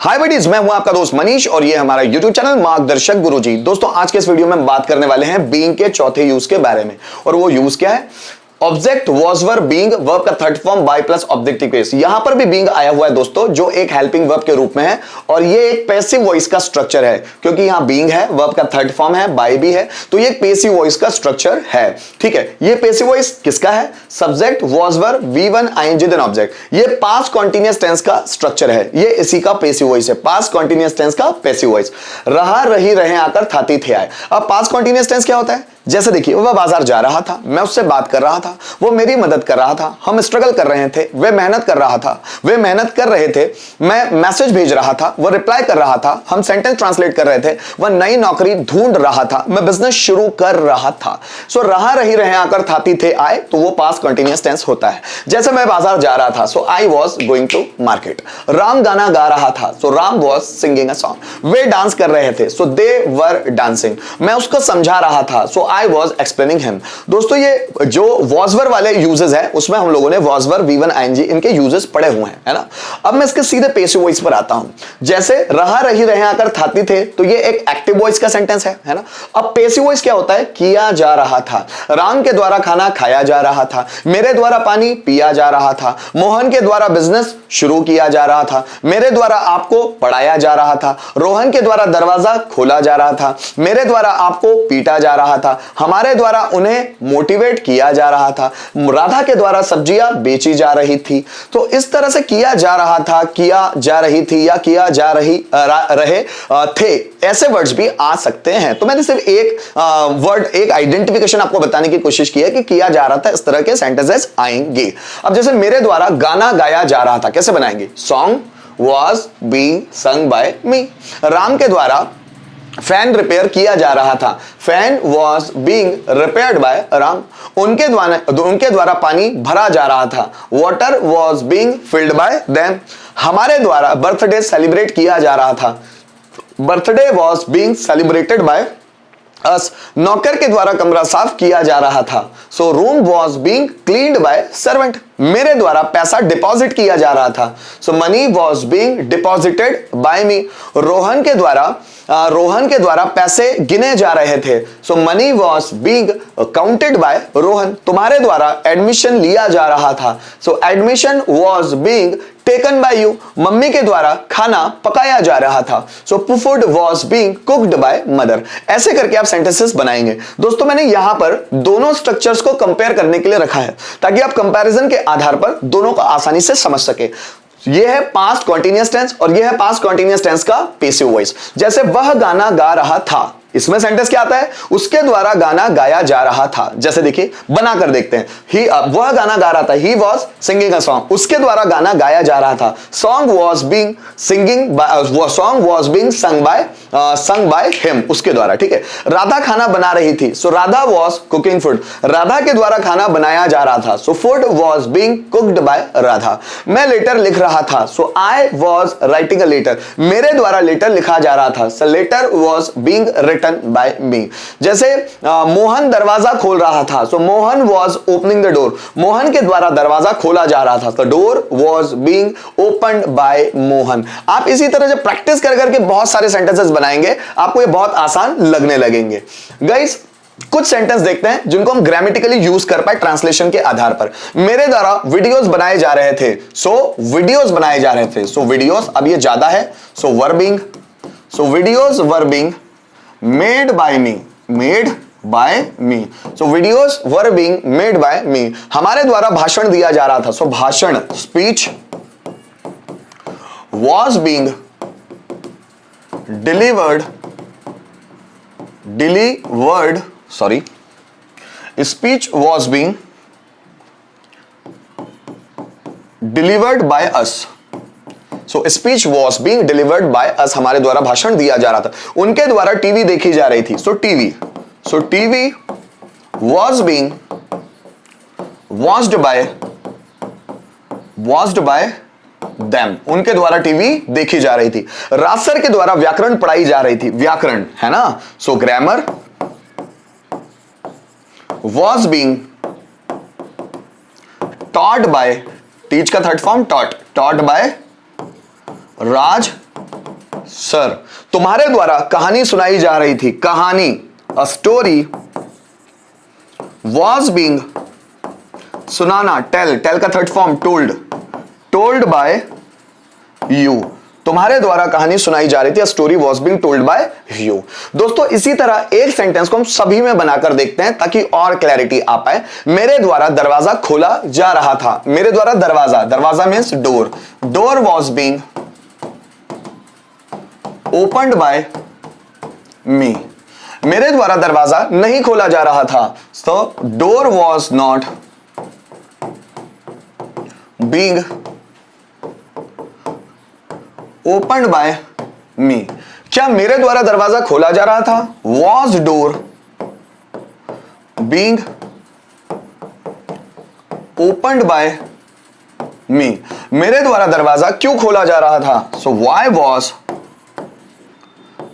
हाय buddies, मैं हूं आपका दोस्त मनीष और ये हमारा YouTube चैनल मार्गदर्शक गुरुजी। दोस्तों आज के इस वीडियो में हम बात करने वाले हैं बीइंग के चौथे यूज के बारे में। और वो यूज क्या है? Object was were being verb का third form by plus objective case. यहां पर भी बीइंग आया हुआ है दोस्तों, जो एक हेल्पिंग वर्ब के रूप में है और ये एक पैसिव वॉइस का स्ट्रक्चर है, क्योंकि यहां बीइंग है, वर्ब का थर्ड फॉर्म है, बाय भी है, तो ये एक पैसिव वॉइस का स्ट्रक्चर है। ठीक है, ये पैसिव वॉइस किसका है? Subject was were V1 ING then object. ये पास्ट कॉन्टिन्यूअस टेंस का स्ट्रक्चर है, ये इसी का पैसिव वॉइस है, पास्ट कॉन्टिन्यूअस टेंस का पैसिव वॉइस। रहा, रही, रहे, आकर, थाती, थे, आए। अब पास्ट कॉन्टिन्यूअस टेंस क्या होता है? जैसे देखिए, वह बाजार जा रहा था, मैं उससे बात कर रहा था, वो मेरी मदद कर रहा था, हम स्ट्रगल कर रहे थे, वे मेहनत कर रहा था, वे मेहनत कर रहे थे, मैं मैसेज भेज रहा था, वो रिप्लाई कर रहा था, हम सेंटेंस ट्रांसलेट कर रहे थे, वह नई नौकरी ढूंढ रहा था, मैं बिजनेस शुरू कर रहा था। सो रहा, रही, रहे, आकर, थाती, थे, आए, तो वो पास्ट कंटीन्यूअस टेंस होता है। जैसे मैं बाजार जा रहा था, so I was going to market. Ram गाना गा रहा था, so Ram was singing a song. वे डांस कर रहे थे, सो दे वर डांसिंग। मैं उसको समझा रहा था, so I was explaining him. दोस्तों ये जो वॉज वर वाले यूजेस है, उसमें हम लोगों ने वॉज वर V1 ING इनके यूजेस पढ़े हुए हैं, है ना। अब मैं इसके सीधे पैसिव वॉइस पर आता हूं। जैसे रहा, रही, रहे, आकर, थाती, थे, तो ये एक एक्टिव वॉइस का सेंटेंस है ना। अब पैसिव वॉइस क्या होता है? किया जा रहा था, राम के द्वारा खाना खाया जा रहा था, मेरे द्वारा पानी पिया जा रहा था, मोहन के द्वारा बिजनेस शुरू किया जा रहा था, मेरे द्वारा आपको पढ़ाया जा रहा था, रोहन के द्वारा दरवाजा खोला जा रहा था, मेरे द्वारा आपको पीटा जा रहा था, हमारे द्वारा उन्हें मोटिवेट किया जा रहा था, राधा के द्वारा सब्जियां बेची जा रही थी। तो इस तरह से किया जा रहा था, किया जा रही थी या किया जा रहे थे, ऐसे वर्ड्स भी आ सकते हैं। तो मैंने सिर्फ एक वर्ड, एक आइडेंटिफिकेशन आपको बताने की कोशिश की है कि किया जा रहा था, इस तरह के सेंटेंसेस आएंगे। अब जैसे मेरे द्वारा गाना गाया जा रहा था, कैसे बनाएंगे? Song was being sung by me. Ram के द्वारा फैन रिपेयर किया जा रहा था, fan was being repaired by Ram. उनके द्वारा पानी भरा जा रहा था, water was being filled by them. हमारे द्वारा बर्थडे सेलिब्रेट किया जा रहा था, birthday was being celebrated by us. नौकर के द्वारा कमरा साफ किया जा रहा था, so room was being cleaned by servant. मेरे द्वारा पैसा डिपॉजिट किया जा रहा था, so money was being deposited by me. Rohan के द्वारा पैसे गिने जा रहे थे, so money was being counted by Rohan. तुम्हारे द्वारा एडमिशन लिया जा रहा था, so admission was being taken by you. Mummy के द्वारा खाना पकाया जा रहा था, so food was being cooked by mother. ऐसे करके आप सेंटेंसेस बनाएंगे। दोस्तों मैंने यहां पर दोनों स्ट्रक्चर्स को कंपेयर करने के लिए रखा है, ताकि आप कंपैरिजन के आधार पर दोनों को आसानी से समझ सके। ये है पास्ट कॉन्टिन्यूअस टेंस और ये है पास्ट कॉन्टिन्यूअस टेंस का पैसिव वॉइस। जैसे वह गाना गा रहा था, इसमें सेंटेंस क्या आता है? उसके द्वारा गाना गाया जा रहा था। जैसे देखिए, बनाकर देखते हैं। वह गाना गा रहा था, he was singing a song. उसके द्वारा गाना गाया जा रहा था, song was being sung by him, उसके द्वारा। ठीक है, राधा खाना बना रही थी, so Radha was cooking food. Radha के द्वारा खाना बनाया जा रहा था, so food was being cooked by Radha. मैं लेटर लिख रहा था, so I was writing a letter. मेरे द्वारा लेटर लिखा जा रहा था, सो letter was being by me. जैसे मोहन दरवाजा खोल रहा था, so Mohan was opening the door. Mohan के द्वारा दरवाजा खोला जा रहा था, the door was being opened by Mohan. आप इसी तरह से प्रैक्टिस कर करके बहुत सारे सेंटेंसेस बनाएंगे, आपको ये बहुत आसान लगने लगेंगे। गाइस कुछ सेंटेंस देखते हैं जिनको हम ग्रामेटिकली यूज कर पाए ट्रांसलेशन के आधार पर। मेरे द्वारा वीडियोस बनाए जा रहे थे, सो वीडियोस बनाए जा रहे थे, सो वीडियोस, अब ये ज्यादा है, so were being, so videos were being made by me, made by me, so videos were being made by me। हमारे द्वारा भाषण दिया जा रहा था, so भाषण, speech was being delivered speech was being delivered by us, so speech was being delivered by us. हमारे द्वारा भाषण दिया जा रहा था। उनके द्वारा टीवी देखी जा रही थी, so TV was being watched bye them. उनके द्वारा टीवी देखी जा रही थी। रासर के द्वारा व्याकरण पढ़ाई जा रही थी, व्याकरण है ना, so grammar was being taught by, teach का third form taught, taught by Raj sir तुम्हारे द्वारा कहानी सुनाई जा रही थी। कहानी, अ स्टोरी वॉज बींग, सुनाना, टेल, टेल का third form told, told by you, तुम्हारे द्वारा कहानी सुनाई जा रही थी। Story was being told by you. दोस्तों इसी तरह एक सेंटेंस को हम सभी में बनाकर देखते हैं ताकि और क्लैरिटी आ पाए। मेरे द्वारा दरवाजा खोला जा रहा था। मेरे द्वारा दरवाजा, दरवाजा means door, door was being opened by me. मेरे द्वारा दरवाजा नहीं खोला जा रहा था। So door was not being opened by me. क्या मेरे द्वारा दरवाजा खोला जा रहा था? Was door being opened by me. मेरे द्वारा दरवाजा क्यों खोला जा रहा था? So why was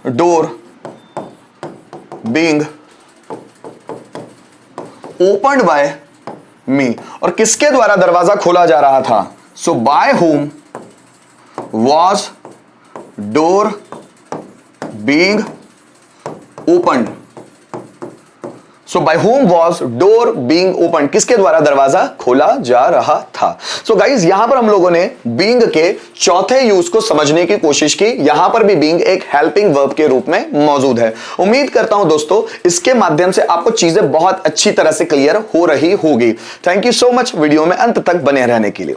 door being opened by me. और किसके द्वारा दरवाजा खोला जा रहा था? So by whom was door being opened? So by whom was door being opened? किसके द्वारा दरवाजा खोला जा रहा था? So guys यहां पर हम लोगों ने being के चौथे यूज को समझने की कोशिश की। यहां पर भी being एक हेल्पिंग वर्ब के रूप में मौजूद है। उम्मीद करता हूं दोस्तों इसके माध्यम से आपको चीजें बहुत अच्छी तरह से क्लियर हो रही होगी। Thank you so much video में अंत तक बने रहने के लिए।